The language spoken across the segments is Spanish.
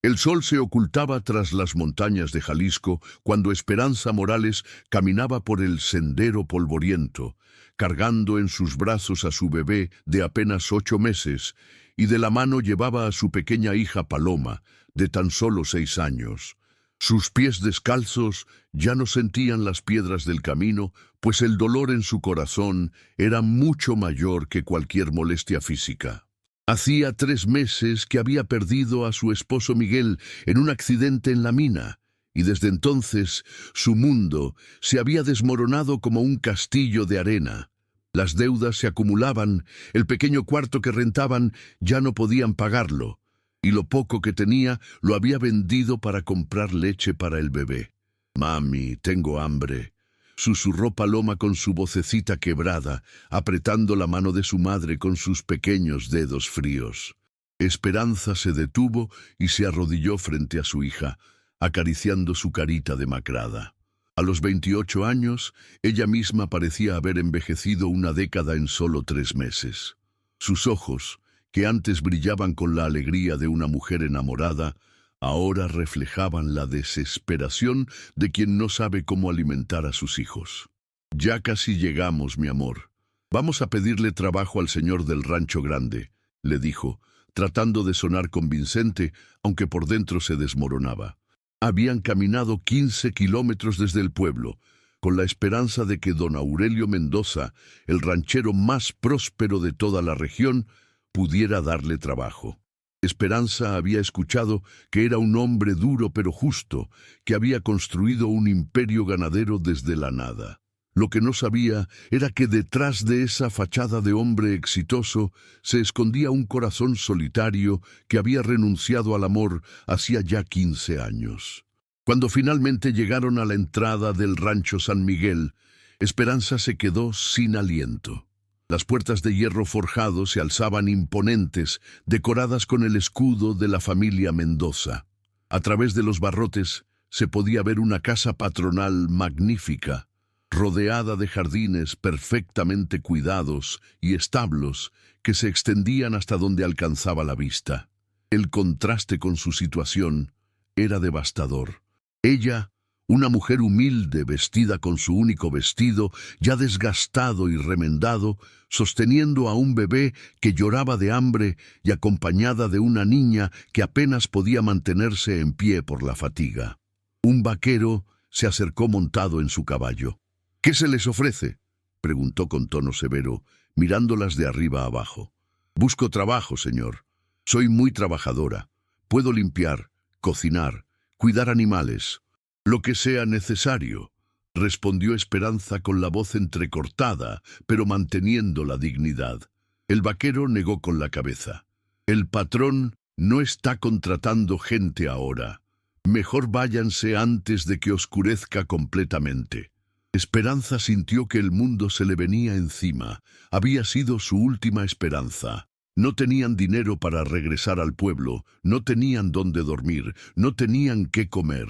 El sol se ocultaba tras las montañas de Jalisco cuando Esperanza Morales caminaba por el sendero polvoriento, cargando en sus brazos a su bebé de apenas 8 meses, y de la mano llevaba a su pequeña hija Paloma, de tan solo 6 años. Sus pies descalzos ya no sentían las piedras del camino, pues el dolor en su corazón era mucho mayor que cualquier molestia física. Hacía 3 meses que había perdido a su esposo Miguel en un accidente en la mina, y desde entonces su mundo se había desmoronado como un castillo de arena. Las deudas se acumulaban, el pequeño cuarto que rentaban ya no podían pagarlo, y lo poco que tenía lo había vendido para comprar leche para el bebé. «Mami, tengo hambre», susurró Paloma con su vocecita quebrada, apretando la mano de su madre con sus pequeños dedos fríos. Esperanza se detuvo y se arrodilló frente a su hija, acariciando su carita demacrada. A los 28 años, ella misma parecía haber envejecido una década en solo 3 meses. Sus ojos, que antes brillaban con la alegría de una mujer enamorada, ahora reflejaban la desesperación de quien no sabe cómo alimentar a sus hijos. «Ya casi llegamos, mi amor. Vamos a pedirle trabajo al señor del Rancho Grande», le dijo, tratando de sonar convincente, aunque por dentro se desmoronaba. Habían caminado 15 kilómetros desde el pueblo, con la esperanza de que don Aurelio Mendoza, el ranchero más próspero de toda la región, pudiera darle trabajo. Esperanza había escuchado que era un hombre duro pero justo, que había construido un imperio ganadero desde la nada. Lo que no sabía era que detrás de esa fachada de hombre exitoso se escondía un corazón solitario que había renunciado al amor hacía ya 15 años. Cuando finalmente llegaron a la entrada del rancho San Miguel, Esperanza se quedó sin aliento. Las puertas de hierro forjado se alzaban imponentes, decoradas con el escudo de la familia Mendoza. A través de los barrotes se podía ver una casa patronal magnífica, rodeada de jardines perfectamente cuidados y establos que se extendían hasta donde alcanzaba la vista. El contraste con su situación era devastador. Ella, una mujer humilde vestida con su único vestido, ya desgastado y remendado, sosteniendo a un bebé que lloraba de hambre y acompañada de una niña que apenas podía mantenerse en pie por la fatiga. Un vaquero se acercó montado en su caballo. «¿Qué se les ofrece?», preguntó con tono severo, mirándolas de arriba abajo. «Busco trabajo, señor. Soy muy trabajadora. Puedo limpiar, cocinar, cuidar animales. Lo que sea necesario», respondió Esperanza con la voz entrecortada, pero manteniendo la dignidad. El vaquero negó con la cabeza. «El patrón no está contratando gente ahora. Mejor váyanse antes de que oscurezca completamente». Esperanza sintió que el mundo se le venía encima. Había sido su última esperanza. No tenían dinero para regresar al pueblo, no tenían dónde dormir, no tenían qué comer.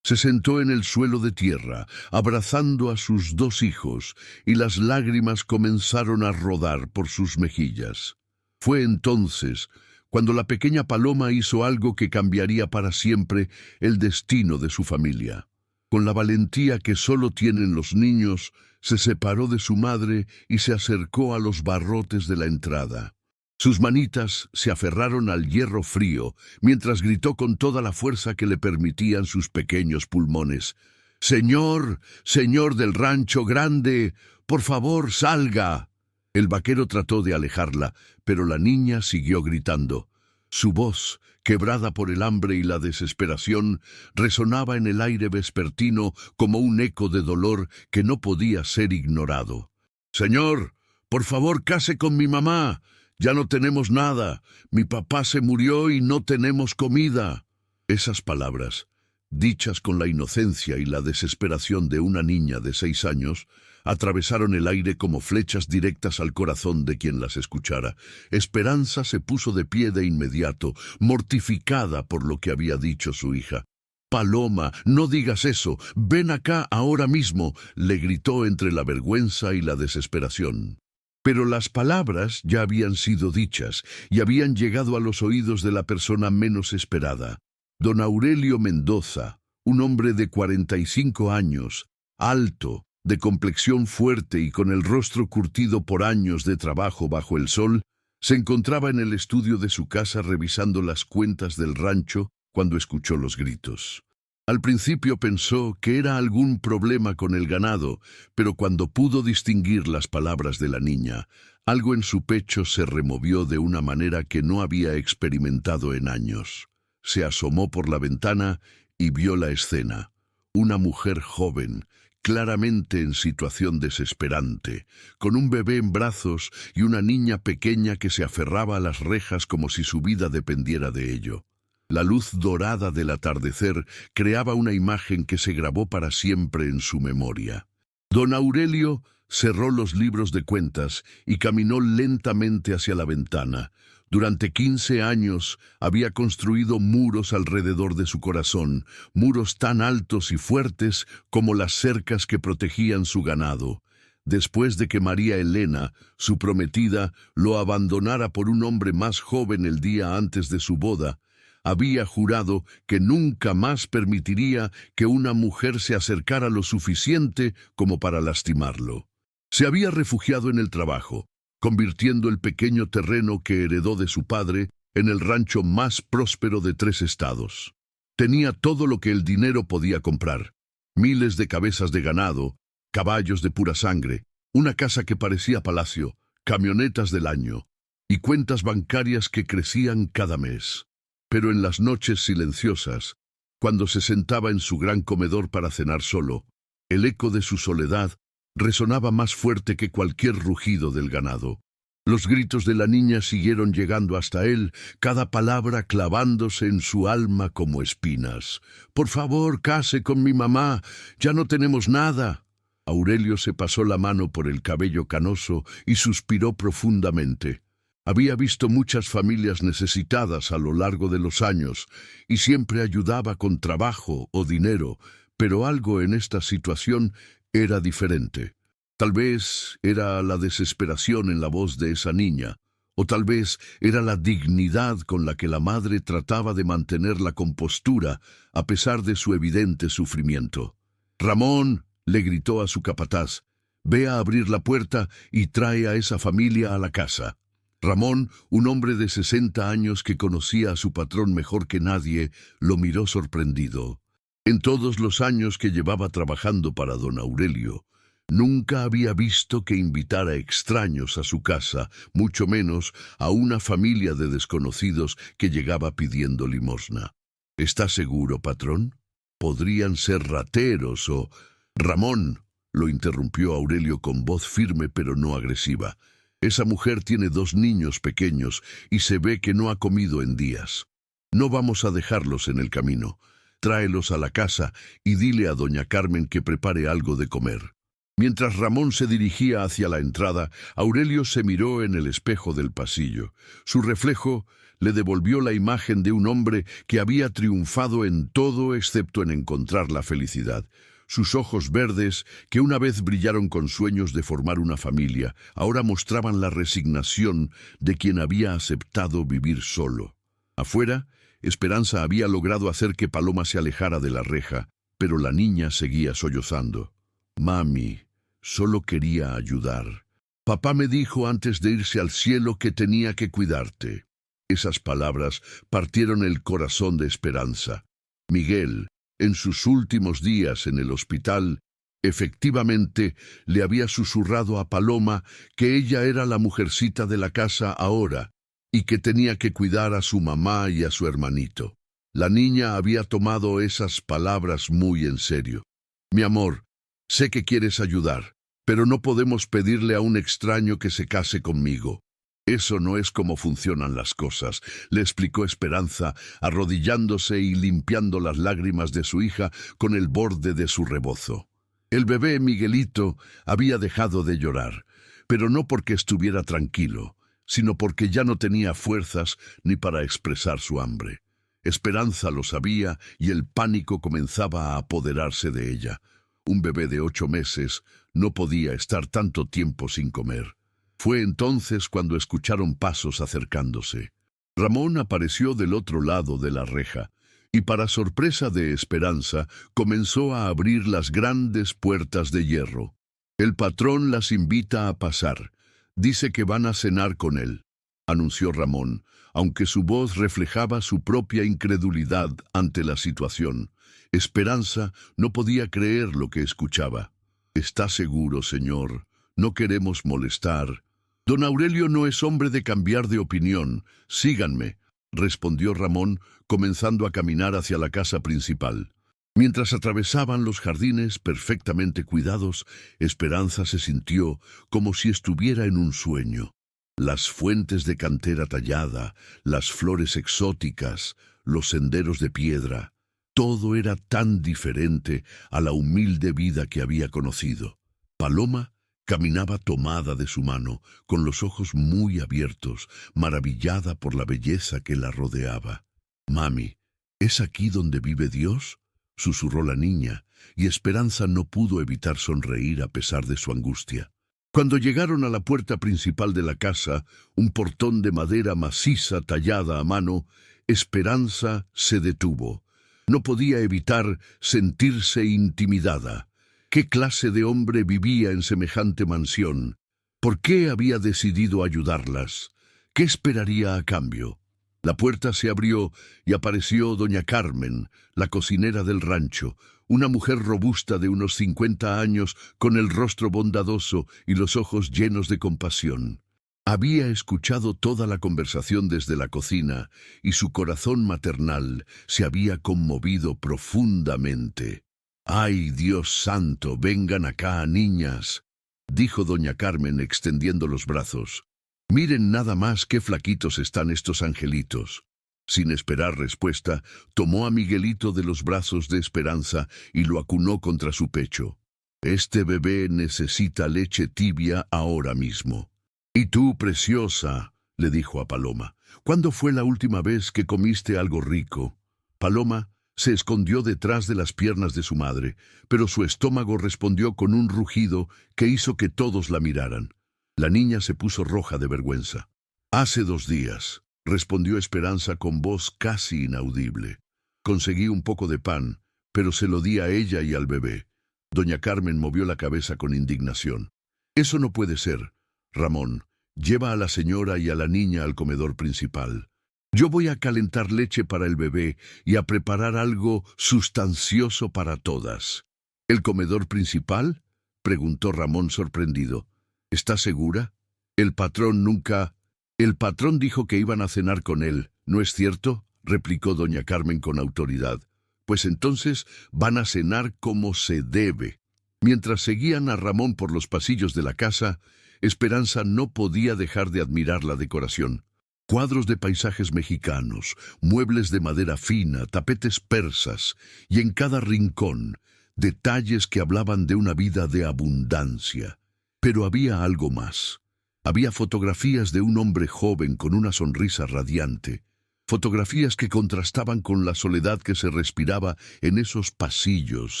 Se sentó en el suelo de tierra, abrazando a sus 2 hijos, y las lágrimas comenzaron a rodar por sus mejillas. Fue entonces cuando la pequeña Paloma hizo algo que cambiaría para siempre el destino de su familia. Con la valentía que solo tienen los niños, se separó de su madre y se acercó a los barrotes de la entrada. Sus manitas se aferraron al hierro frío, mientras gritó con toda la fuerza que le permitían sus pequeños pulmones: «Señor, señor del Rancho Grande, por favor, salga». El vaquero trató de alejarla, pero la niña siguió gritando. Su voz, quebrada por el hambre y la desesperación, resonaba en el aire vespertino como un eco de dolor que no podía ser ignorado. «Señor, por favor, case con mi mamá. Ya no tenemos nada. Mi papá se murió y no tenemos comida». Esas palabras, dichas con la inocencia y la desesperación de una niña de 6 años, atravesaron el aire como flechas directas al corazón de quien las escuchara. Esperanza se puso de pie de inmediato, mortificada por lo que había dicho su hija. «Paloma, no digas eso. Ven acá ahora mismo», le gritó entre la vergüenza y la desesperación. Pero las palabras ya habían sido dichas y habían llegado a los oídos de la persona menos esperada. Don Aurelio Mendoza, un hombre de 45 años, alto, de complexión fuerte y con el rostro curtido por años de trabajo bajo el sol, se encontraba en el estudio de su casa revisando las cuentas del rancho cuando escuchó los gritos. Al principio pensó que era algún problema con el ganado, pero cuando pudo distinguir las palabras de la niña, algo en su pecho se removió de una manera que no había experimentado en años. Se asomó por la ventana y vio la escena. Una mujer joven, claramente en situación desesperante, con un bebé en brazos y una niña pequeña que se aferraba a las rejas como si su vida dependiera de ello. La luz dorada del atardecer creaba una imagen que se grabó para siempre en su memoria. Don Aurelio cerró los libros de cuentas y caminó lentamente hacia la ventana. Durante 15 años había construido muros alrededor de su corazón, muros tan altos y fuertes como las cercas que protegían su ganado. Después de que María Elena, su prometida, lo abandonara por un hombre más joven el día antes de su boda, había jurado que nunca más permitiría que una mujer se acercara lo suficiente como para lastimarlo. Se había refugiado en el trabajo, convirtiendo el pequeño terreno que heredó de su padre en el rancho más próspero de 3 estados. Tenía todo lo que el dinero podía comprar: miles de cabezas de ganado, caballos de pura sangre, una casa que parecía palacio, camionetas del año y cuentas bancarias que crecían cada mes. Pero en las noches silenciosas, cuando se sentaba en su gran comedor para cenar solo, el eco de su soledad resonaba más fuerte que cualquier rugido del ganado. Los gritos de la niña siguieron llegando hasta él, cada palabra clavándose en su alma como espinas. «Por favor, case con mi mamá, ya no tenemos nada». Aurelio se pasó la mano por el cabello canoso y suspiró profundamente. Había visto muchas familias necesitadas a lo largo de los años y siempre ayudaba con trabajo o dinero, pero algo en esta situación era diferente. Tal vez era la desesperación en la voz de esa niña, o tal vez era la dignidad con la que la madre trataba de mantener la compostura a pesar de su evidente sufrimiento. «Ramón», le gritó a su capataz, «ve a abrir la puerta y trae a esa familia a la casa». Ramón, un hombre de 60 años que conocía a su patrón mejor que nadie, lo miró sorprendido. En todos los años que llevaba trabajando para don Aurelio, nunca había visto que invitara extraños a su casa, mucho menos a una familia de desconocidos que llegaba pidiendo limosna. «¿Está seguro, patrón? Podrían ser rateros o...» «Ramón», lo interrumpió Aurelio con voz firme pero no agresiva, «esa mujer tiene 2 niños pequeños y se ve que no ha comido en días. No vamos a dejarlos en el camino. Tráelos a la casa y dile a doña Carmen que prepare algo de comer». Mientras Ramón se dirigía hacia la entrada, Aurelio se miró en el espejo del pasillo. Su reflejo le devolvió la imagen de un hombre que había triunfado en todo excepto en encontrar la felicidad. Sus ojos verdes, que una vez brillaron con sueños de formar una familia, ahora mostraban la resignación de quien había aceptado vivir solo. Afuera, Esperanza había logrado hacer que Paloma se alejara de la reja, pero la niña seguía sollozando. «Mami, solo quería ayudar. Papá me dijo antes de irse al cielo que tenía que cuidarte». Esas palabras partieron el corazón de Esperanza. Miguel, en sus últimos días en el hospital, efectivamente le había susurrado a Paloma que ella era la mujercita de la casa ahora y que tenía que cuidar a su mamá y a su hermanito. La niña había tomado esas palabras muy en serio. «Mi amor, sé que quieres ayudar, pero no podemos pedirle a un extraño que se case conmigo. Eso no es como funcionan las cosas», le explicó Esperanza, arrodillándose y limpiando las lágrimas de su hija con el borde de su rebozo. El bebé Miguelito había dejado de llorar, pero no porque estuviera tranquilo, sino porque ya no tenía fuerzas ni para expresar su hambre. Esperanza lo sabía y el pánico comenzaba a apoderarse de ella. Un bebé de 8 meses no podía estar tanto tiempo sin comer. Fue entonces cuando escucharon pasos acercándose. Ramón apareció del otro lado de la reja. y para sorpresa de Esperanza, comenzó a abrir las grandes puertas de hierro. El patrón las invita a pasar. Dice que van a cenar con él, anunció Ramón, aunque su voz reflejaba su propia incredulidad ante la situación. Esperanza no podía creer lo que escuchaba. «¿Está seguro, señor? No queremos molestar». «Don Aurelio no es hombre de cambiar de opinión. Síganme», respondió Ramón, comenzando a caminar hacia la casa principal. Mientras atravesaban los jardines perfectamente cuidados, Esperanza se sintió como si estuviera en un sueño. Las fuentes de cantera tallada, las flores exóticas, los senderos de piedra, todo era tan diferente a la humilde vida que había conocido. Paloma caminaba tomada de su mano, con los ojos muy abiertos, maravillada por la belleza que la rodeaba. «Mami, ¿es aquí donde vive Dios?», susurró la niña, y Esperanza no pudo evitar sonreír a pesar de su angustia. Cuando llegaron a la puerta principal de la casa, un portón de madera maciza tallada a mano, Esperanza se detuvo. No podía evitar sentirse intimidada. ¿Qué clase de hombre vivía en semejante mansión? ¿Por qué había decidido ayudarlas? ¿Qué esperaría a cambio? La puerta se abrió y apareció doña Carmen, la cocinera del rancho, una mujer robusta de unos 50 años, con el rostro bondadoso y los ojos llenos de compasión. Había escuchado toda la conversación desde la cocina y su corazón maternal se había conmovido profundamente. «¡Ay, Dios santo, vengan acá, niñas!», dijo doña Carmen extendiendo los brazos. «Miren nada más qué flaquitos están estos angelitos». Sin esperar respuesta, tomó a Miguelito de los brazos de Esperanza y lo acunó contra su pecho. «Este bebé necesita leche tibia ahora mismo». «Y tú, preciosa», le dijo a Paloma, «¿cuándo fue la última vez que comiste algo rico?». Paloma se escondió detrás de las piernas de su madre, pero su estómago respondió con un rugido que hizo que todos la miraran. La niña se puso roja de vergüenza. «Hace 2 días», respondió Esperanza con voz casi inaudible. «Conseguí un poco de pan, pero se lo di a ella y al bebé». Doña Carmen movió la cabeza con indignación. «Eso no puede ser. Ramón, lleva a la señora y a la niña al comedor principal. Yo voy a calentar leche para el bebé y a preparar algo sustancioso para todas». «¿El comedor principal?», preguntó Ramón sorprendido. «¿Estás segura? El patrón nunca...». «El patrón dijo que iban a cenar con él, ¿no es cierto?», replicó doña Carmen con autoridad. «Pues entonces van a cenar como se debe». Mientras seguían a Ramón por los pasillos de la casa, Esperanza no podía dejar de admirar la decoración. Cuadros de paisajes mexicanos, muebles de madera fina, tapetes persas, y en cada rincón, detalles que hablaban de una vida de abundancia. Pero había algo más. Había fotografías de un hombre joven con una sonrisa radiante, fotografías que contrastaban con la soledad que se respiraba en esos pasillos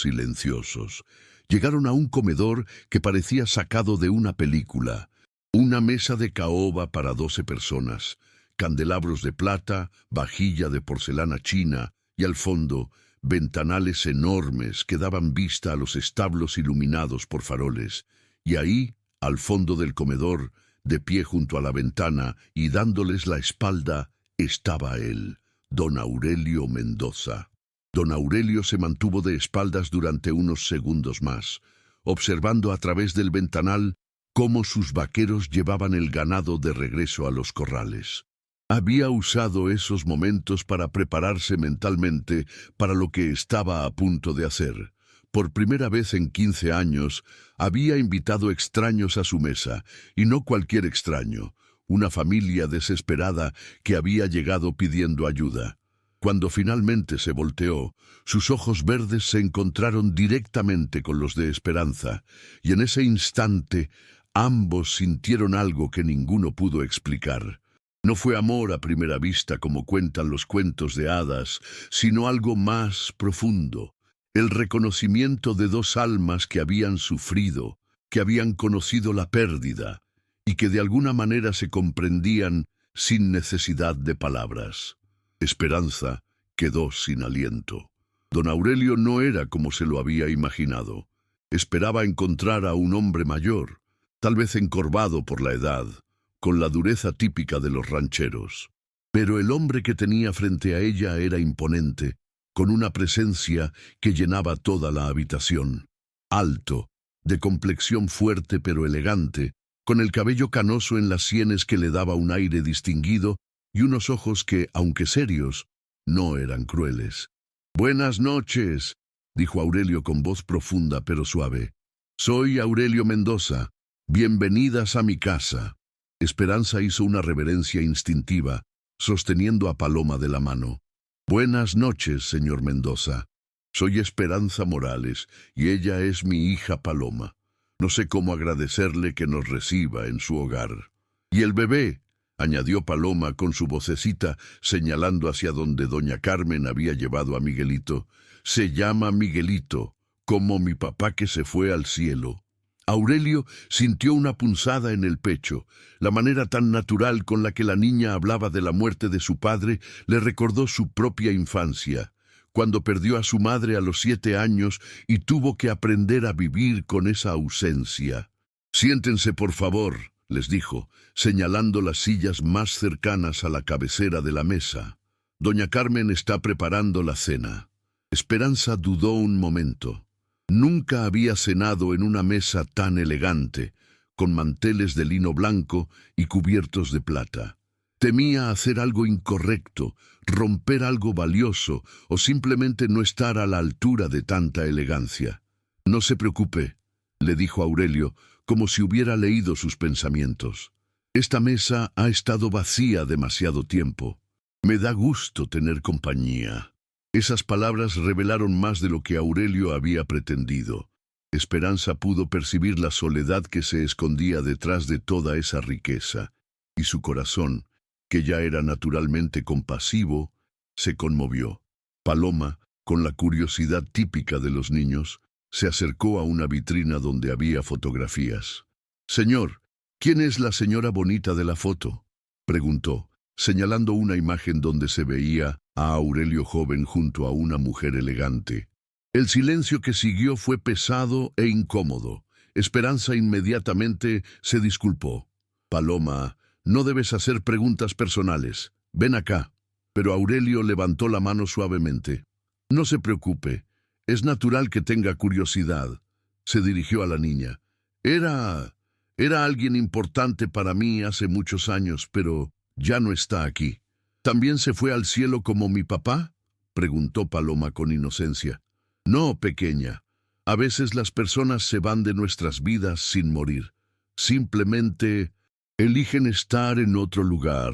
silenciosos. Llegaron a un comedor que parecía sacado de una película. Una mesa de caoba para 12 personas, candelabros de plata, vajilla de porcelana china y al fondo, ventanales enormes que daban vista a los establos iluminados por faroles. Y ahí, al fondo del comedor, de pie junto a la ventana y dándoles la espalda, estaba él, don Aurelio Mendoza. Don Aurelio se mantuvo de espaldas durante unos segundos más, observando a través del ventanal cómo sus vaqueros llevaban el ganado de regreso a los corrales. Había usado esos momentos para prepararse mentalmente para lo que estaba a punto de hacer. Por primera vez en 15 años, había invitado extraños a su mesa, y no cualquier extraño, una familia desesperada que había llegado pidiendo ayuda. Cuando finalmente se volteó, sus ojos verdes se encontraron directamente con los de Esperanza, y en ese instante ambos sintieron algo que ninguno pudo explicar. No fue amor a primera vista como cuentan los cuentos de hadas, sino algo más profundo. El reconocimiento de 2 almas que habían sufrido, que habían conocido la pérdida, y que de alguna manera se comprendían sin necesidad de palabras. Esperanza, quedó sin aliento. Don Aurelio no era como se lo había imaginado. Esperaba encontrar a un hombre mayor, tal vez encorvado por la edad, con la dureza típica de los rancheros. Pero el hombre que tenía frente a ella era imponente, con una presencia que llenaba toda la habitación. Alto, de complexión fuerte pero elegante, con el cabello canoso en las sienes que le daba un aire distinguido y unos ojos que, aunque serios, no eran crueles. «Buenas noches», dijo Aurelio con voz profunda pero suave. «Soy Aurelio Mendoza. Bienvenidas a mi casa». Esperanza hizo una reverencia instintiva, sosteniendo a Paloma de la mano. «Buenas noches, señor Mendoza. Soy Esperanza Morales, y ella es mi hija Paloma. No sé cómo agradecerle que nos reciba en su hogar». «Y el bebé», añadió Paloma con su vocecita, señalando hacia donde doña Carmen había llevado a Miguelito, «se llama Miguelito, como mi papá que se fue al cielo». Aurelio sintió una punzada en el pecho. La manera tan natural con la que la niña hablaba de la muerte de su padre le recordó su propia infancia, cuando perdió a su madre a los 7 años y tuvo que aprender a vivir con esa ausencia. «Siéntense, por favor», les dijo, señalando las sillas más cercanas a la cabecera de la mesa. «Doña Carmen está preparando la cena». Esperanza dudó un momento. Nunca había cenado en una mesa tan elegante, con manteles de lino blanco y cubiertos de plata. Temía hacer algo incorrecto, romper algo valioso o simplemente no estar a la altura de tanta elegancia. «No se preocupe», le dijo Aurelio, como si hubiera leído sus pensamientos. «Esta mesa ha estado vacía demasiado tiempo. Me da gusto tener compañía». Esas palabras revelaron más de lo que Aurelio había pretendido. Esperanza pudo percibir la soledad que se escondía detrás de toda esa riqueza, y su corazón, que ya era naturalmente compasivo, se conmovió. Paloma, con la curiosidad típica de los niños, se acercó a una vitrina donde había fotografías. «Señor, ¿quién es la señora bonita de la foto?», preguntó, señalando una imagen donde se veía a Aurelio joven junto a una mujer elegante. El silencio que siguió fue pesado e incómodo. Esperanza inmediatamente se disculpó. «Paloma, no debes hacer preguntas personales. Ven acá». Pero Aurelio levantó la mano suavemente. «No se preocupe. Es natural que tenga curiosidad». Se dirigió a la niña. Era alguien importante para mí hace muchos años, pero ya no está aquí». «¿También se fue al cielo como mi papá?», preguntó Paloma con inocencia. «No, pequeña. A veces las personas se van de nuestras vidas sin morir. Simplemente eligen estar en otro lugar».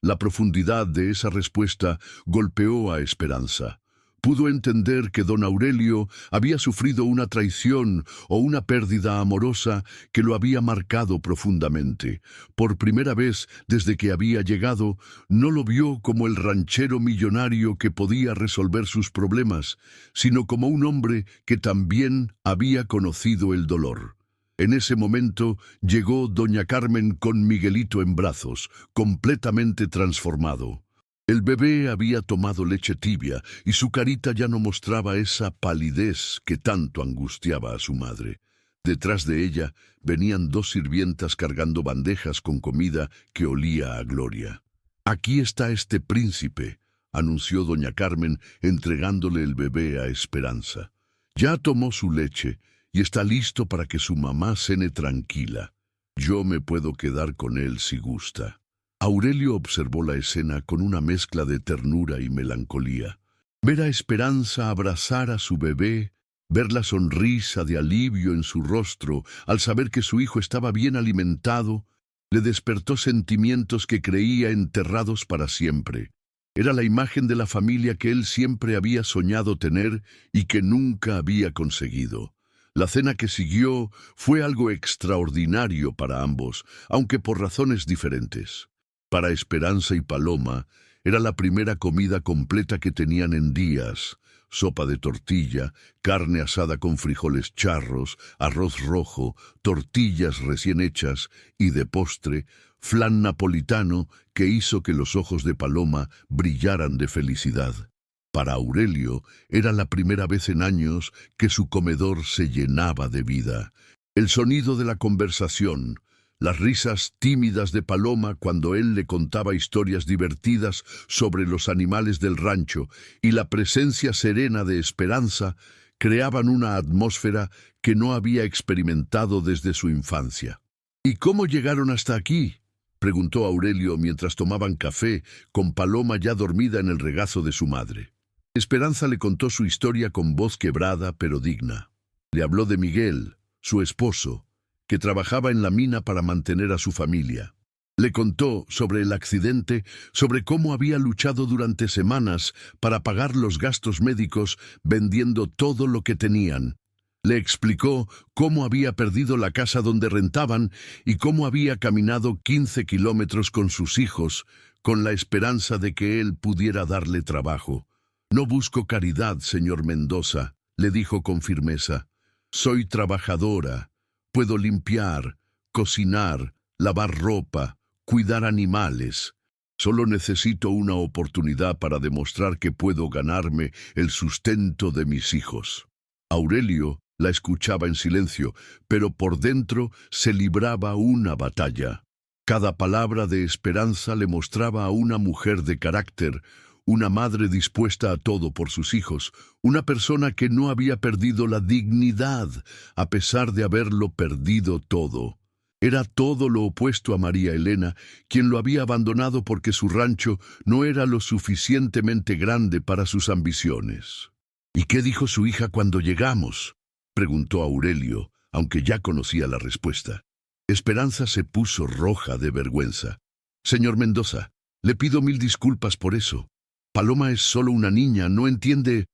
La profundidad de esa respuesta golpeó a Esperanza. Pudo entender que don Aurelio había sufrido una traición o una pérdida amorosa que lo había marcado profundamente. Por primera vez desde que había llegado, no lo vio como el ranchero millonario que podía resolver sus problemas, sino como un hombre que también había conocido el dolor. En ese momento llegó doña Carmen con Miguelito en brazos, completamente transformado. El bebé había tomado leche tibia y su carita ya no mostraba esa palidez que tanto angustiaba a su madre. Detrás de ella venían 2 sirvientas cargando bandejas con comida que olía a gloria. «Aquí está este príncipe», anunció doña Carmen, entregándole el bebé a Esperanza. «Ya tomó su leche y está listo para que su mamá cene tranquila. Yo me puedo quedar con él si gusta». Aurelio observó la escena con una mezcla de ternura y melancolía. Ver a Esperanza abrazar a su bebé, ver la sonrisa de alivio en su rostro al saber que su hijo estaba bien alimentado, le despertó sentimientos que creía enterrados para siempre. Era la imagen de la familia que él siempre había soñado tener y que nunca había conseguido. La cena que siguió fue algo extraordinario para ambos, aunque por razones diferentes. Para Esperanza y Paloma, era la primera comida completa que tenían en días. Sopa de tortilla, carne asada con frijoles charros, arroz rojo, tortillas recién hechas y de postre, flan napolitano que hizo que los ojos de Paloma brillaran de felicidad. Para Aurelio era la primera vez en años que su comedor se llenaba de vida. El sonido de la conversación, las risas tímidas de Paloma cuando él le contaba historias divertidas sobre los animales del rancho y la presencia serena de Esperanza creaban una atmósfera que no había experimentado desde su infancia. ¿Y cómo llegaron hasta aquí?, preguntó Aurelio mientras tomaban café con Paloma ya dormida en el regazo de su madre. Esperanza le contó su historia con voz quebrada pero digna. Le habló de Miguel, su esposo, que trabajaba en la mina para mantener a su familia. Le contó sobre el accidente, sobre cómo había luchado durante semanas para pagar los gastos médicos vendiendo todo lo que tenían. Le explicó cómo había perdido la casa donde rentaban y cómo había caminado 15 kilómetros con sus hijos, con la esperanza de que él pudiera darle trabajo. «No busco caridad, señor Mendoza», le dijo con firmeza. «Soy trabajadora. Puedo limpiar, cocinar, lavar ropa, cuidar animales. Solo necesito una oportunidad para demostrar que puedo ganarme el sustento de mis hijos». Aurelio la escuchaba en silencio, pero por dentro se libraba una batalla. Cada palabra de Esperanza le mostraba a una mujer de carácter, una madre dispuesta a todo por sus hijos, una persona que no había perdido la dignidad a pesar de haberlo perdido todo. Era todo lo opuesto a María Elena, quien lo había abandonado porque su rancho no era lo suficientemente grande para sus ambiciones. «¿Y qué dijo su hija cuando llegamos?», preguntó Aurelio, aunque ya conocía la respuesta. Esperanza se puso roja de vergüenza. «Señor Mendoza, le pido 1000 disculpas por eso. Paloma es solo una niña, no entiende».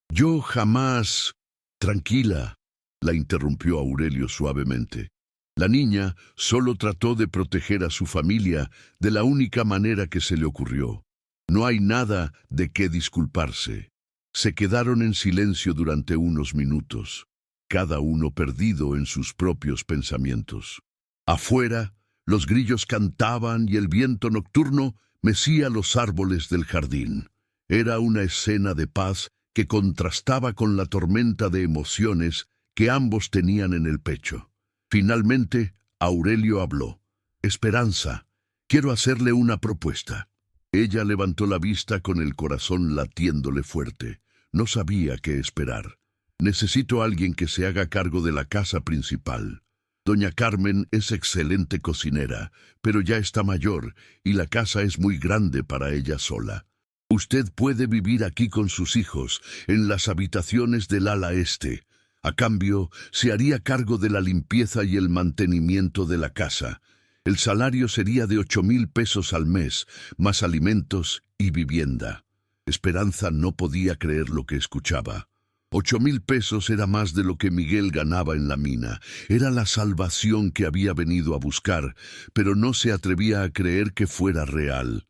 «Yo jamás...» «Tranquila», la interrumpió Aurelio suavemente. La niña solo trató de proteger a su familia de la única manera que se le ocurrió. No hay nada de qué disculparse. Se quedaron en silencio durante unos minutos, cada uno perdido en sus propios pensamientos. Afuera, los grillos cantaban y el viento nocturno mecía los árboles del jardín. Era una escena de paz que contrastaba con la tormenta de emociones que ambos tenían en el pecho. Finalmente, Aurelio habló. «Esperanza, quiero hacerle una propuesta». Ella levantó la vista con el corazón latiéndole fuerte. No sabía qué esperar. «Necesito a alguien que se haga cargo de la casa principal. Doña Carmen es excelente cocinera, pero ya está mayor y la casa es muy grande para ella sola. Usted puede vivir aquí con sus hijos, en las habitaciones del ala este. A cambio, se haría cargo de la limpieza y el mantenimiento de la casa. El salario sería de 8,000 pesos al mes, más alimentos y vivienda». Esperanza no podía creer lo que escuchaba. 8,000 pesos era más de lo que Miguel ganaba en la mina. Era la salvación que había venido a buscar, pero no se atrevía a creer que fuera real.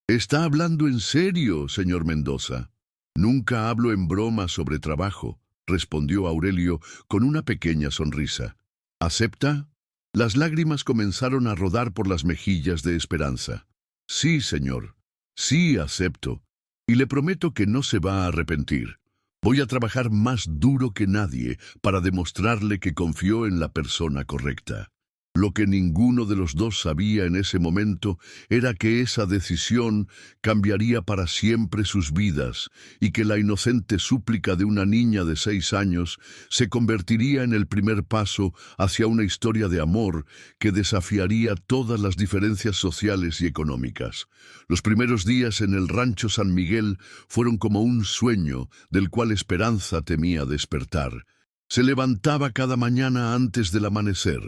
«Está hablando en serio, señor Mendoza». «Nunca hablo en broma sobre trabajo», respondió Aurelio con una pequeña sonrisa. «¿Acepta?». Las lágrimas comenzaron a rodar por las mejillas de Esperanza. «Sí, señor. Sí, acepto. Y le prometo que no se va a arrepentir. Voy a trabajar más duro que nadie para demostrarle que confío en la persona correcta». Lo que ninguno de los dos sabía en ese momento era que esa decisión cambiaría para siempre sus vidas y que la inocente súplica de una niña de 6 años se convertiría en el primer paso hacia una historia de amor que desafiaría todas las diferencias sociales y económicas. Los primeros días en el rancho San Miguel fueron como un sueño del cual Esperanza temía despertar. Se levantaba cada mañana antes del amanecer.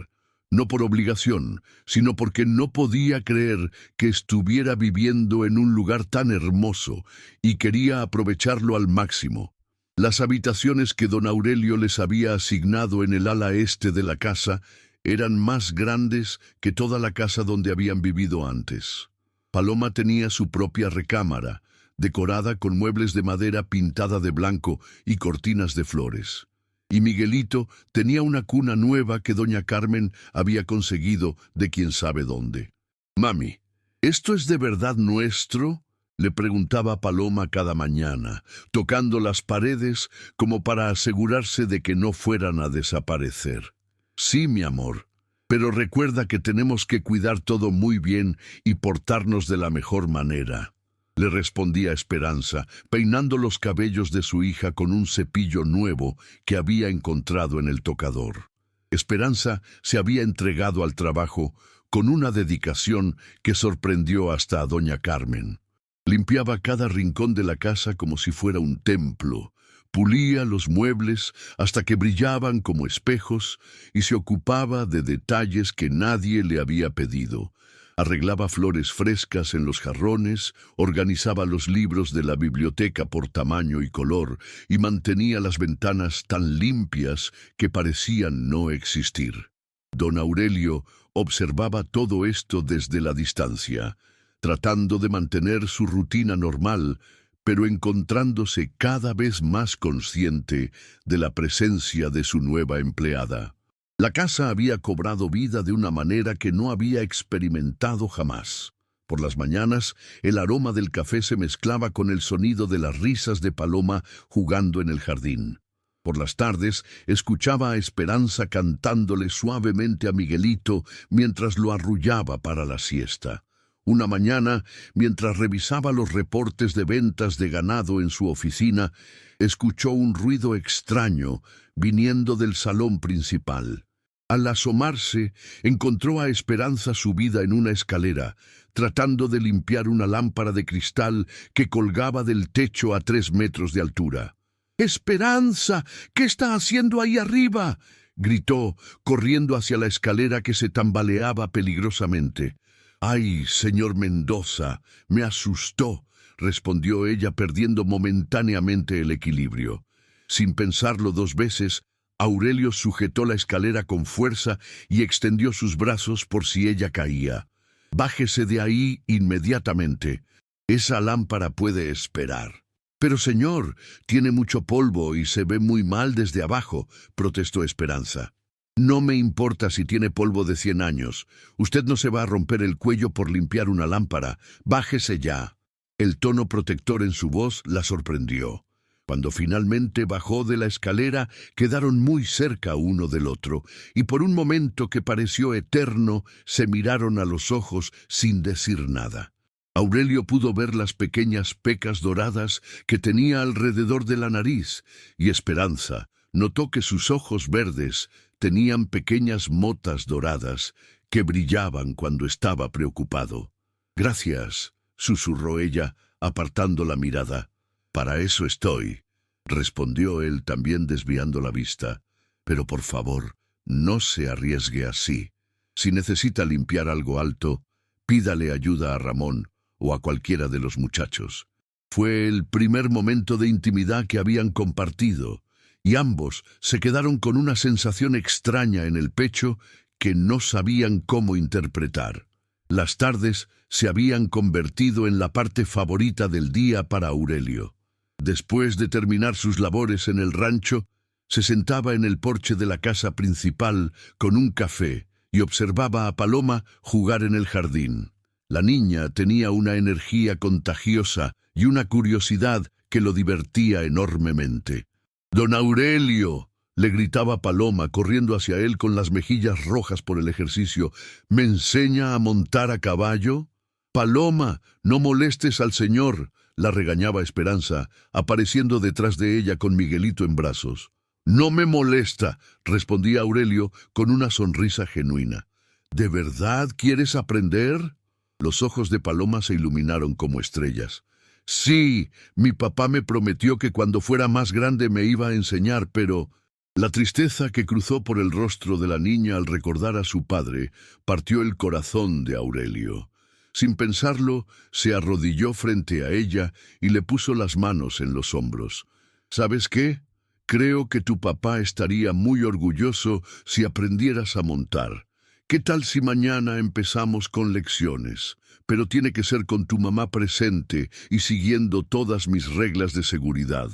No por obligación, sino porque no podía creer que estuviera viviendo en un lugar tan hermoso y quería aprovecharlo al máximo. Las habitaciones que don Aurelio les había asignado en el ala este de la casa eran más grandes que toda la casa donde habían vivido antes. Paloma tenía su propia recámara, decorada con muebles de madera pintada de blanco y cortinas de flores. Y Miguelito tenía una cuna nueva que doña Carmen había conseguido de quién sabe dónde. «Mami, ¿esto es de verdad nuestro?», Le preguntaba Paloma cada mañana, tocando las paredes como para asegurarse de que no fueran a desaparecer. Sí, mi amor, pero recuerda que tenemos que cuidar todo muy bien y portarnos de la mejor manera, le respondía Esperanza, peinando los cabellos de su hija con un cepillo nuevo que había encontrado en el tocador. Esperanza se había entregado al trabajo con una dedicación que sorprendió hasta a doña Carmen. Limpiaba cada rincón de la casa como si fuera un templo, pulía los muebles hasta que brillaban como espejos y se ocupaba de detalles que nadie le había pedido. Arreglaba flores frescas en los jarrones, organizaba los libros de la biblioteca por tamaño y color y mantenía las ventanas tan limpias que parecían no existir. Don Aurelio observaba todo esto desde la distancia, tratando de mantener su rutina normal, pero encontrándose cada vez más consciente de la presencia de su nueva empleada. La casa había cobrado vida de una manera que no había experimentado jamás. Por las mañanas, el aroma del café se mezclaba con el sonido de las risas de Paloma jugando en el jardín. Por las tardes, escuchaba a Esperanza cantándole suavemente a Miguelito mientras lo arrullaba para la siesta. Una mañana, mientras revisaba los reportes de ventas de ganado en su oficina, escuchó un ruido extraño viniendo del salón principal. Al asomarse, encontró a Esperanza subida en una escalera, tratando de limpiar una lámpara de cristal que colgaba del techo a 3 metros de altura. «¡Esperanza! ¿Qué está haciendo ahí arriba?», gritó, corriendo hacia la escalera que se tambaleaba peligrosamente. «Ay, señor Mendoza, me asustó», respondió ella perdiendo momentáneamente el equilibrio. Sin pensarlo 2 veces, Aurelio sujetó la escalera con fuerza y extendió sus brazos por si ella caía. «Bájese de ahí inmediatamente. Esa lámpara puede esperar». «Pero señor, tiene mucho polvo y se ve muy mal desde abajo», protestó Esperanza. «No me importa si tiene polvo de 100 años. Usted no se va a romper el cuello por limpiar una lámpara. Bájese ya». El tono protector en su voz la sorprendió. Cuando finalmente bajó de la escalera, quedaron muy cerca uno del otro, y por un momento que pareció eterno, se miraron a los ojos sin decir nada. Aurelio pudo ver las pequeñas pecas doradas que tenía alrededor de la nariz, y Esperanza notó que sus ojos verdes tenían pequeñas motas doradas que brillaban cuando estaba preocupado. «Gracias», susurró ella, apartando la mirada. «Para eso estoy», respondió él también desviando la vista. «Pero por favor, no se arriesgue así. Si necesita limpiar algo alto, pídale ayuda a Ramón o a cualquiera de los muchachos». Fue el primer momento de intimidad que habían compartido, y ambos se quedaron con una sensación extraña en el pecho que no sabían cómo interpretar. Las tardes se habían convertido en la parte favorita del día para Aurelio. Después de terminar sus labores en el rancho, se sentaba en el porche de la casa principal con un café y observaba a Paloma jugar en el jardín. La niña tenía una energía contagiosa y una curiosidad que lo divertía enormemente. «Don Aurelio», le gritaba Paloma, corriendo hacia él con las mejillas rojas por el ejercicio, «¿me enseña a montar a caballo?» «Paloma, no molestes al señor», la regañaba Esperanza, apareciendo detrás de ella con Miguelito en brazos. «No me molesta», respondía Aurelio con una sonrisa genuina. «¿De verdad quieres aprender?» Los ojos de Paloma se iluminaron como estrellas. «Sí, mi papá me prometió que cuando fuera más grande me iba a enseñar, pero...» La tristeza que cruzó por el rostro de la niña al recordar a su padre partió el corazón de Aurelio. Sin pensarlo, se arrodilló frente a ella y le puso las manos en los hombros. «¿Sabes qué? Creo que tu papá estaría muy orgulloso si aprendieras a montar. ¿Qué tal si mañana empezamos con lecciones? Pero tiene que ser con tu mamá presente y siguiendo todas mis reglas de seguridad».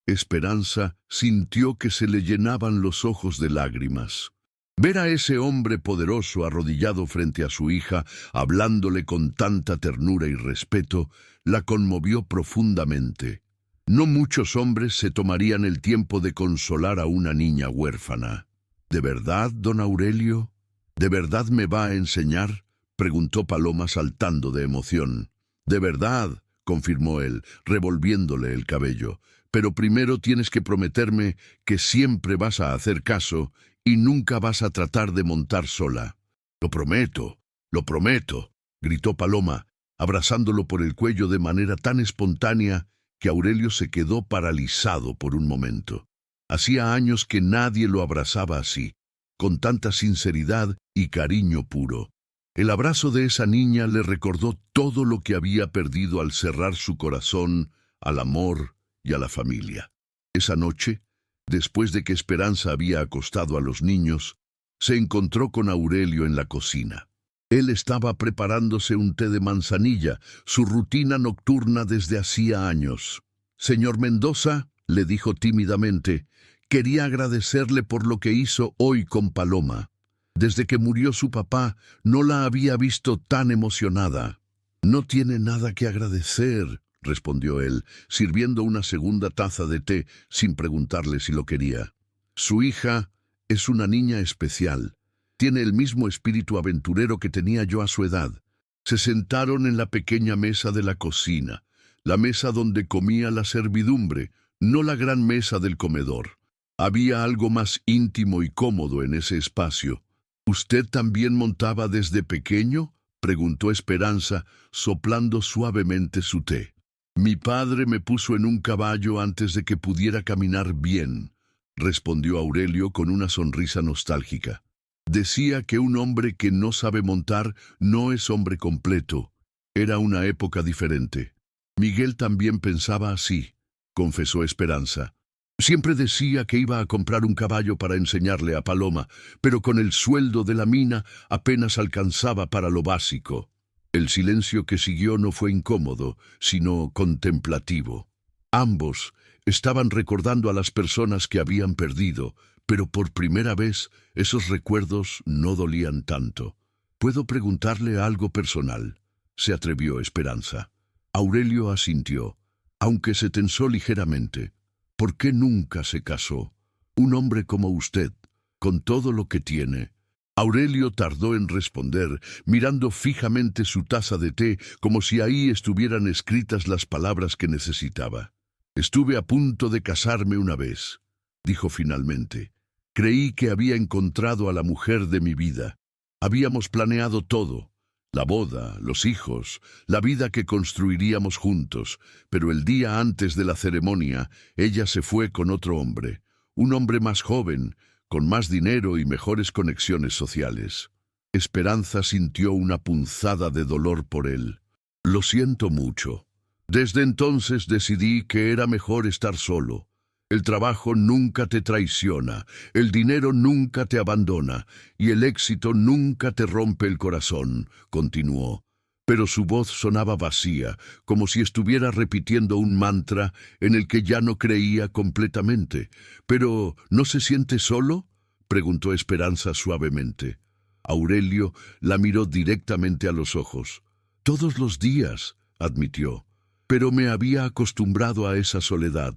Esperanza sintió que se le llenaban los ojos de lágrimas. Ver a ese hombre poderoso arrodillado frente a su hija, hablándole con tanta ternura y respeto, la conmovió profundamente. No muchos hombres se tomarían el tiempo de consolar a una niña huérfana. ¿De verdad, don Aurelio? ¿De verdad me va a enseñar?, preguntó Paloma saltando de emoción. «De verdad», confirmó él, revolviéndole el cabello. «Pero primero tienes que prometerme que siempre vas a hacer caso y nunca vas a tratar de montar sola». Lo prometo», gritó Paloma, abrazándolo por el cuello de manera tan espontánea que Aurelio se quedó paralizado por un momento. Hacía años que nadie lo abrazaba así, con tanta sinceridad y cariño puro. El abrazo de esa niña le recordó todo lo que había perdido al cerrar su corazón al amor y a la familia. Esa noche, después de que Esperanza había acostado a los niños, se encontró con Aurelio en la cocina. Él estaba preparándose un té de manzanilla, su rutina nocturna desde hacía años. «Señor Mendoza», le dijo tímidamente, «quería agradecerle por lo que hizo hoy con Paloma. Desde que murió su papá, no la había visto tan emocionada». «No tiene nada que agradecer», respondió él, sirviendo una segunda taza de té sin preguntarle si lo quería. «Su hija es una niña especial. Tiene el mismo espíritu aventurero que tenía yo a su edad». Se sentaron en la pequeña mesa de la cocina, la mesa donde comía la servidumbre, no la gran mesa del comedor. Había algo más íntimo y cómodo en ese espacio. «¿Usted también montaba desde pequeño?», preguntó Esperanza, soplando suavemente su té. «Mi padre me puso en un caballo antes de que pudiera caminar bien», respondió Aurelio con una sonrisa nostálgica. «Decía que un hombre que no sabe montar no es hombre completo. Era una época diferente». «Miguel también pensaba así», confesó Esperanza. «Siempre decía que iba a comprar un caballo para enseñarle a Paloma, pero con el sueldo de la mina apenas alcanzaba para lo básico». El silencio que siguió no fue incómodo, sino contemplativo. Ambos estaban recordando a las personas que habían perdido, pero por primera vez esos recuerdos no dolían tanto. «¿Puedo preguntarle algo personal?», se atrevió Esperanza. Aurelio asintió, aunque se tensó ligeramente. «¿Por qué nunca se casó? Un hombre como usted, con todo lo que tiene». Aurelio tardó en responder, mirando fijamente su taza de té como si ahí estuvieran escritas las palabras que necesitaba. «Estuve a punto de casarme una vez», dijo finalmente. «Creí que había encontrado a la mujer de mi vida. Habíamos planeado todo. La boda, los hijos, la vida que construiríamos juntos, pero el día antes de la ceremonia, ella se fue con otro hombre, un hombre más joven, con más dinero y mejores conexiones sociales». Esperanza sintió una punzada de dolor por él. «Lo siento mucho. Desde entonces decidí que era mejor estar solo. El trabajo nunca te traiciona, el dinero nunca te abandona y el éxito nunca te rompe el corazón», continuó. Pero su voz sonaba vacía, como si estuviera repitiendo un mantra en el que ya no creía completamente. «¿Pero no se siente solo?», preguntó Esperanza suavemente. Aurelio la miró directamente a los ojos. «Todos los días», admitió, «pero me había acostumbrado a esa soledad.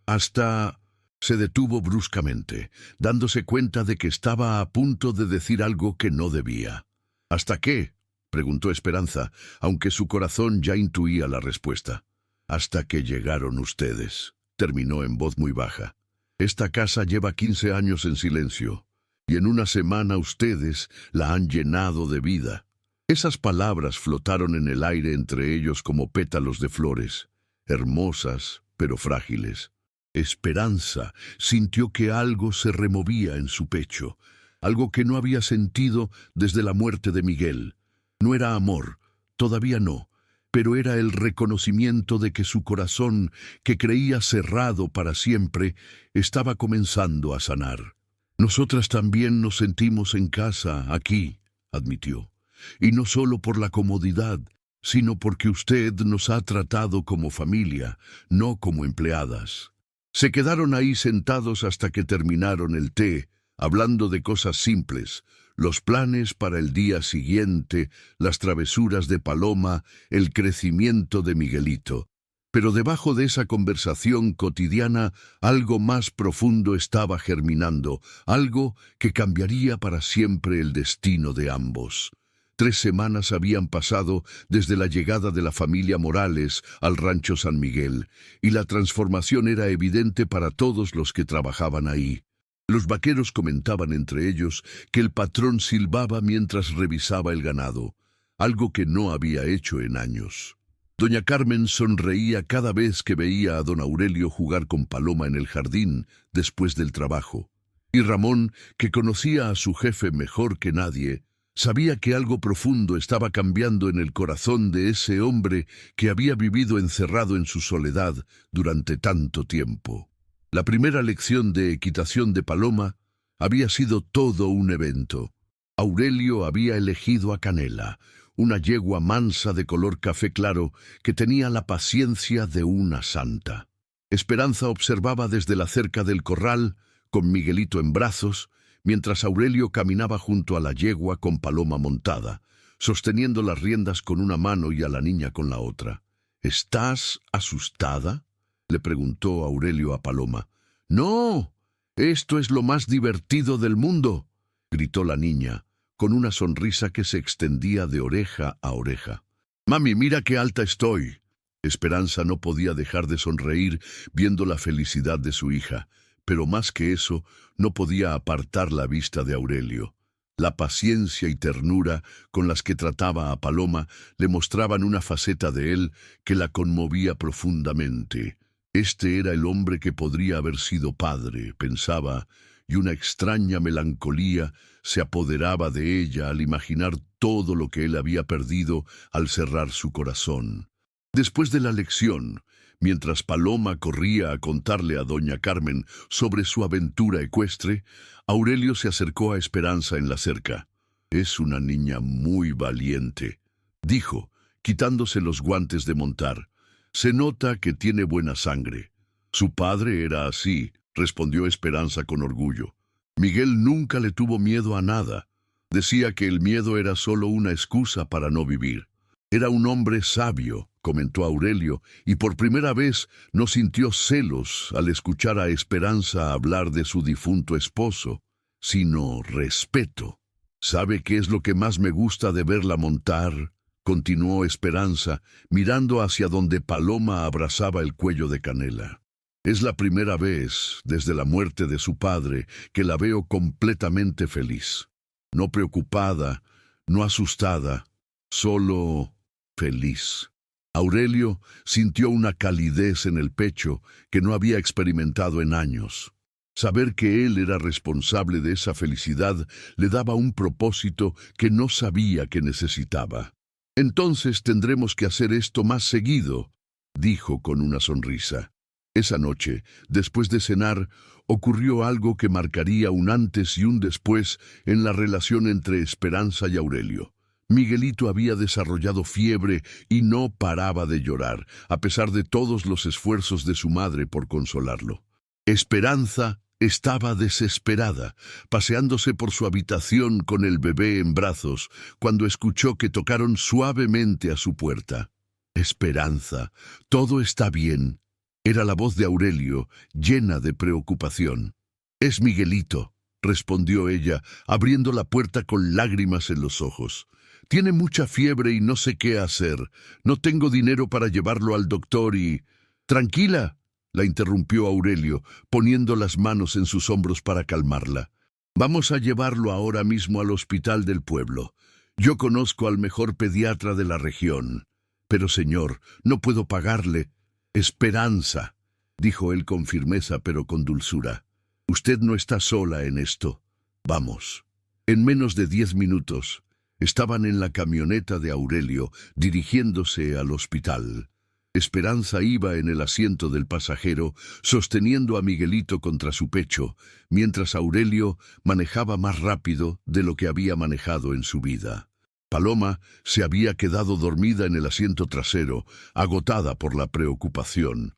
Hasta...» Se detuvo bruscamente, dándose cuenta de que estaba a punto de decir algo que no debía. «¿Hasta qué?», preguntó Esperanza, aunque su corazón ya intuía la respuesta. «Hasta que llegaron ustedes», terminó en voz muy baja. «Esta casa lleva 15 años en silencio, y en una semana ustedes la han llenado de vida». Esas palabras flotaron en el aire entre ellos como pétalos de flores, hermosas pero frágiles. Esperanza sintió que algo se removía en su pecho, algo que no había sentido desde la muerte de Miguel. No era amor, todavía no, pero era el reconocimiento de que su corazón, que creía cerrado para siempre, estaba comenzando a sanar. «Nosotras también nos sentimos en casa aquí», admitió, «y no solo por la comodidad, sino porque usted nos ha tratado como familia, no como empleadas». Se quedaron ahí sentados hasta que terminaron el té, hablando de cosas simples, los planes para el día siguiente, las travesuras de Paloma, el crecimiento de Miguelito. Pero debajo de esa conversación cotidiana, algo más profundo estaba germinando, algo que cambiaría para siempre el destino de ambos. 3 semanas habían pasado desde la llegada de la familia Morales al rancho San Miguel, y la transformación era evidente para todos los que trabajaban ahí. Los vaqueros comentaban entre ellos que el patrón silbaba mientras revisaba el ganado, algo que no había hecho en años. Doña Carmen sonreía cada vez que veía a don Aurelio jugar con Paloma en el jardín después del trabajo. Y Ramón, que conocía a su jefe mejor que nadie, sabía que algo profundo estaba cambiando en el corazón de ese hombre que había vivido encerrado en su soledad durante tanto tiempo. La primera lección de equitación de Paloma había sido todo un evento. Aurelio había elegido a Canela, una yegua mansa de color café claro que tenía la paciencia de una santa. Esperanza observaba desde la cerca del corral, con Miguelito en brazos, mientras Aurelio caminaba junto a la yegua con Paloma montada, sosteniendo las riendas con una mano y a la niña con la otra. ¿Estás asustada?, le preguntó Aurelio a Paloma. «No, esto es lo más divertido del mundo», gritó la niña, con una sonrisa que se extendía de oreja a oreja. «Mami, mira qué alta estoy». Esperanza no podía dejar de sonreír viendo la felicidad de su hija, pero más que eso, no podía apartar la vista de Aurelio. La paciencia y ternura con las que trataba a Paloma le mostraban una faceta de él que la conmovía profundamente. Este era el hombre que podría haber sido padre, pensaba, y una extraña melancolía se apoderaba de ella al imaginar todo lo que él había perdido al cerrar su corazón. Después de la lección, mientras Paloma corría a contarle a doña Carmen sobre su aventura ecuestre, Aurelio se acercó a Esperanza en la cerca. «Es una niña muy valiente», dijo, quitándose los guantes de montar. «Se nota que tiene buena sangre». «Su padre era así», respondió Esperanza con orgullo. «Miguel nunca le tuvo miedo a nada. Decía que el miedo era solo una excusa para no vivir. Era un hombre sabio», comentó Aurelio, y por primera vez no sintió celos al escuchar a Esperanza hablar de su difunto esposo, sino respeto. «¿Sabe qué es lo que más me gusta de verla montar?», continuó Esperanza, mirando hacia donde Paloma abrazaba el cuello de Canela. «Es la primera vez, desde la muerte de su padre, que la veo completamente feliz. No preocupada, no asustada, solo feliz». Aurelio sintió una calidez en el pecho que no había experimentado en años. Saber que él era responsable de esa felicidad le daba un propósito que no sabía que necesitaba. «Entonces tendremos que hacer esto más seguido», dijo con una sonrisa. Esa noche, después de cenar, ocurrió algo que marcaría un antes y un después en la relación entre Esperanza y Aurelio. Miguelito había desarrollado fiebre y no paraba de llorar, a pesar de todos los esfuerzos de su madre por consolarlo. Esperanza estaba desesperada, paseándose por su habitación con el bebé en brazos, cuando escuchó que tocaron suavemente a su puerta. «Esperanza, todo está bien». Era la voz de Aurelio, llena de preocupación. «Es Miguelito», respondió ella, abriendo la puerta con lágrimas en los ojos. «Tiene mucha fiebre y no sé qué hacer. No tengo dinero para llevarlo al doctor y...» «Tranquila», la interrumpió Aurelio, poniendo las manos en sus hombros para calmarla. «Vamos a llevarlo ahora mismo al hospital del pueblo. Yo conozco al mejor pediatra de la región. Pero, señor, no puedo pagarle». «Esperanza», dijo él con firmeza pero con dulzura. «Usted no está sola en esto. Vamos». En menos de 10 minutos, estaban en la camioneta de Aurelio, dirigiéndose al hospital. Esperanza iba en el asiento del pasajero, sosteniendo a Miguelito contra su pecho, mientras Aurelio manejaba más rápido de lo que había manejado en su vida. Paloma se había quedado dormida en el asiento trasero, agotada por la preocupación.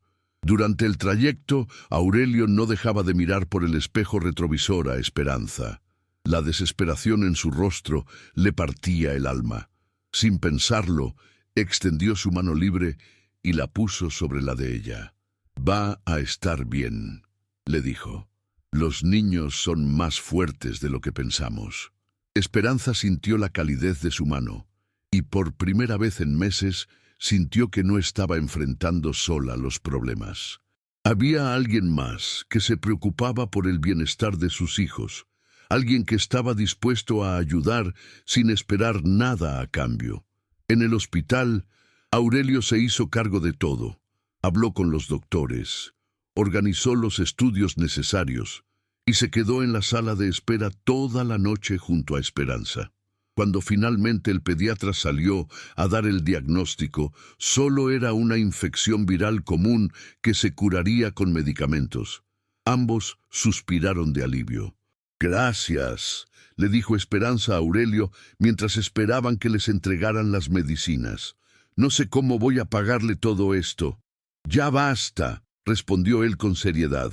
Durante el trayecto, Aurelio no dejaba de mirar por el espejo retrovisor a Esperanza. La desesperación en su rostro le partía el alma. Sin pensarlo, extendió su mano libre y la puso sobre la de ella. «Va a estar bien», le dijo. «Los niños son más fuertes de lo que pensamos». Esperanza sintió la calidez de su mano y por primera vez en meses sintió que no estaba enfrentando sola los problemas. Había alguien más que se preocupaba por el bienestar de sus hijos, alguien que estaba dispuesto a ayudar sin esperar nada a cambio. En el hospital, Aurelio se hizo cargo de todo. Habló con los doctores, organizó los estudios necesarios y se quedó en la sala de espera toda la noche junto a Esperanza. Cuando finalmente el pediatra salió a dar el diagnóstico, solo era una infección viral común que se curaría con medicamentos. Ambos suspiraron de alivio. «Gracias», le dijo Esperanza a Aurelio mientras esperaban que les entregaran las medicinas. «No sé cómo voy a pagarle todo esto». «Ya basta», respondió él con seriedad.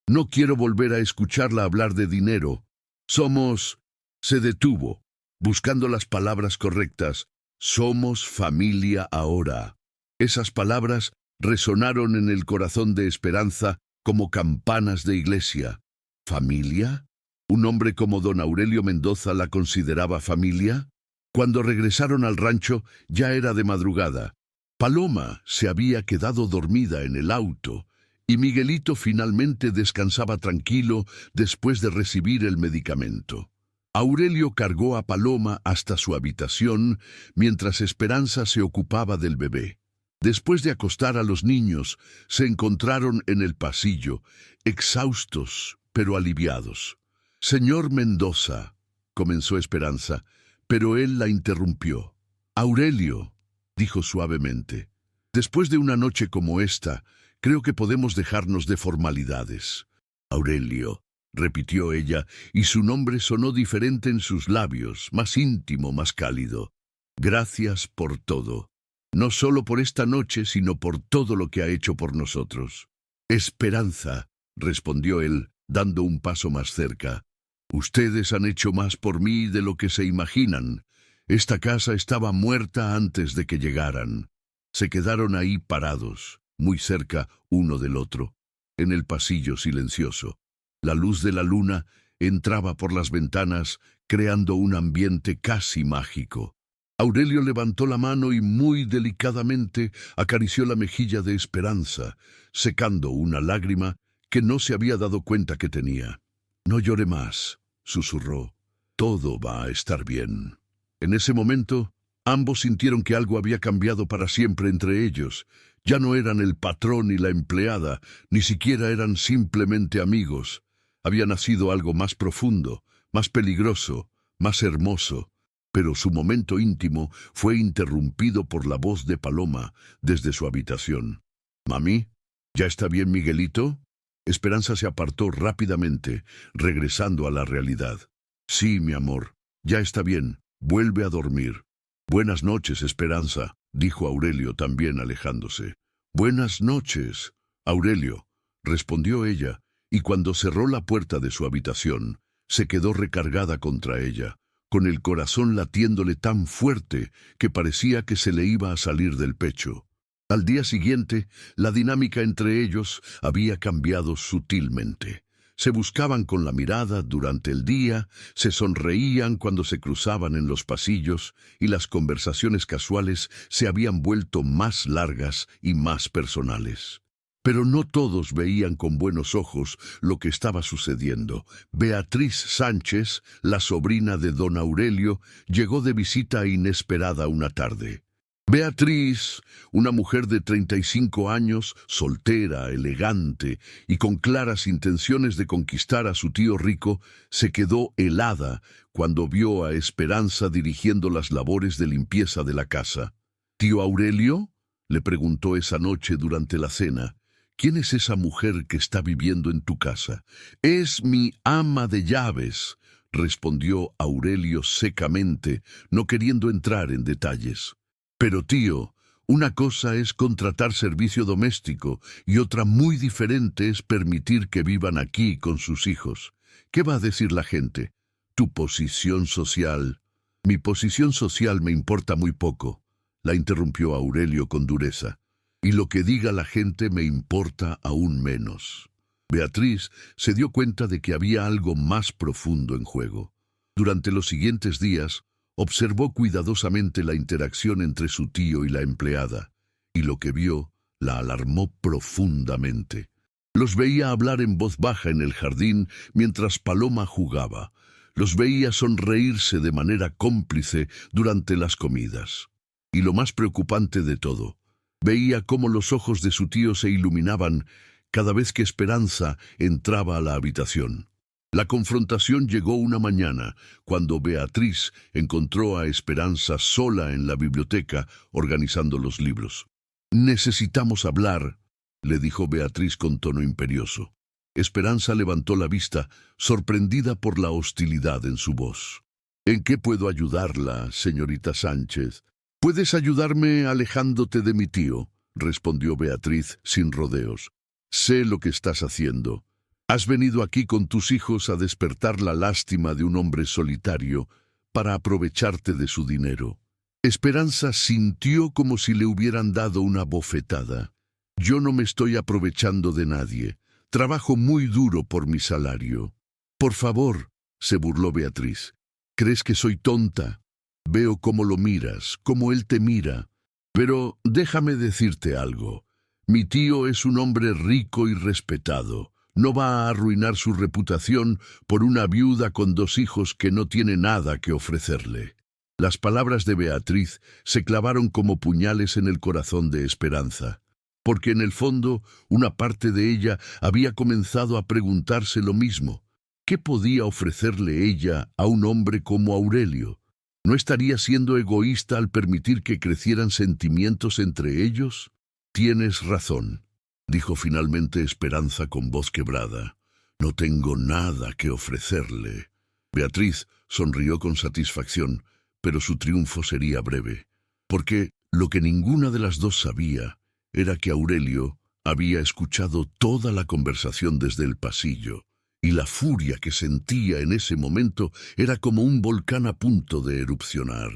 «No quiero volver a escucharla hablar de dinero. Somos...» Se detuvo, buscando las palabras correctas. «Somos familia ahora». Esas palabras resonaron en el corazón de Esperanza como campanas de iglesia. ¿Familia? ¿Un hombre como don Aurelio Mendoza la consideraba familia? Cuando regresaron al rancho, ya era de madrugada. Paloma se había quedado dormida en el auto y Miguelito finalmente descansaba tranquilo después de recibir el medicamento. Aurelio cargó a Paloma hasta su habitación mientras Esperanza se ocupaba del bebé. Después de acostar a los niños, se encontraron en el pasillo, exhaustos pero aliviados. «Señor Mendoza», comenzó Esperanza, pero él la interrumpió. «Aurelio», dijo suavemente, «después de una noche como esta, creo que podemos dejarnos de formalidades». «Aurelio», repitió ella, y su nombre sonó diferente en sus labios, más íntimo, más cálido. «Gracias por todo. No solo por esta noche, sino por todo lo que ha hecho por nosotros». «Esperanza», respondió él, dando un paso más cerca. «Ustedes han hecho más por mí de lo que se imaginan. Esta casa estaba muerta antes de que llegaran». Se quedaron ahí parados, muy cerca uno del otro, en el pasillo silencioso. La luz de la luna entraba por las ventanas, creando un ambiente casi mágico. Aurelio levantó la mano y muy delicadamente acarició la mejilla de Esperanza, secando una lágrima que no se había dado cuenta que tenía. «No llore más», susurró. «Todo va a estar bien». En ese momento, ambos sintieron que algo había cambiado para siempre entre ellos. Ya no eran el patrón y la empleada, ni siquiera eran simplemente amigos. Había nacido algo más profundo, más peligroso, más hermoso. Pero su momento íntimo fue interrumpido por la voz de Paloma desde su habitación. «Mami, ¿ya está bien Miguelito?» Esperanza se apartó rápidamente, regresando a la realidad. «Sí, mi amor, ya está bien. Vuelve a dormir». «Buenas noches, Esperanza», dijo Aurelio también alejándose. «Buenas noches, Aurelio», respondió ella, y cuando cerró la puerta de su habitación, se quedó recargada contra ella, con el corazón latiéndole tan fuerte que parecía que se le iba a salir del pecho. Al día siguiente, la dinámica entre ellos había cambiado sutilmente. Se buscaban con la mirada durante el día, se sonreían cuando se cruzaban en los pasillos y las conversaciones casuales se habían vuelto más largas y más personales. Pero no todos veían con buenos ojos lo que estaba sucediendo. Beatriz Sánchez, la sobrina de don Aurelio, llegó de visita inesperada una tarde. Beatriz, una mujer de 35 años, soltera, elegante y con claras intenciones de conquistar a su tío rico, se quedó helada cuando vio a Esperanza dirigiendo las labores de limpieza de la casa. «¿Tío Aurelio?», le preguntó esa noche durante la cena. «¿Quién es esa mujer que está viviendo en tu casa?» «Es mi ama de llaves», respondió Aurelio secamente, no queriendo entrar en detalles. «Pero tío, Una cosa es contratar servicio doméstico y otra muy diferente es permitir que vivan aquí con sus hijos. ¿Qué va a decir la gente? Tu posición social. Mi posición social me importa muy poco, la interrumpió Aurelio con dureza. Y lo que diga la gente me importa aún menos. Beatriz se dio cuenta de que había algo más profundo en juego. Durante los siguientes días, observó cuidadosamente la interacción entre su tío y la empleada, y lo que vio la alarmó profundamente. Los veía hablar en voz baja en el jardín mientras Paloma jugaba. Los veía sonreírse de manera cómplice durante las comidas. Y lo más preocupante de todo, veía cómo los ojos de su tío se iluminaban cada vez que Esperanza entraba a la habitación. La confrontación llegó una mañana, cuando Beatriz encontró a Esperanza sola en la biblioteca organizando los libros. «Necesitamos hablar», le dijo Beatriz con tono imperioso. Esperanza levantó la vista, sorprendida por la hostilidad en su voz. «¿En qué puedo ayudarla, señorita Sánchez?» «Puedes ayudarme alejándote de mi tío», respondió Beatriz sin rodeos. «Sé lo que estás haciendo. Has venido aquí con tus hijos a despertar la lástima de un hombre solitario para aprovecharte de su dinero». Esperanza sintió como si le hubieran dado una bofetada. «Yo no me estoy aprovechando de nadie. Trabajo muy duro por mi salario». «Por favor», se burló Beatriz. «¿Crees que soy tonta? Veo cómo lo miras, cómo él te mira. Pero déjame decirte algo. Mi tío es un hombre rico y respetado. No va a arruinar su reputación por una viuda con 2 hijos que no tiene nada que ofrecerle». Las palabras de Beatriz se clavaron como puñales en el corazón de Esperanza, porque en el fondo una parte de ella había comenzado a preguntarse lo mismo. ¿Qué podía ofrecerle ella a un hombre como Aurelio? ¿No estaría siendo egoísta al permitir que crecieran sentimientos entre ellos? «Tienes razón», dijo finalmente Esperanza con voz quebrada. «No tengo nada que ofrecerle». Beatriz sonrió con satisfacción, pero su triunfo sería breve, porque lo que ninguna de las dos sabía era que Aurelio había escuchado toda la conversación desde el pasillo, y la furia que sentía en ese momento era como un volcán a punto de erupcionar.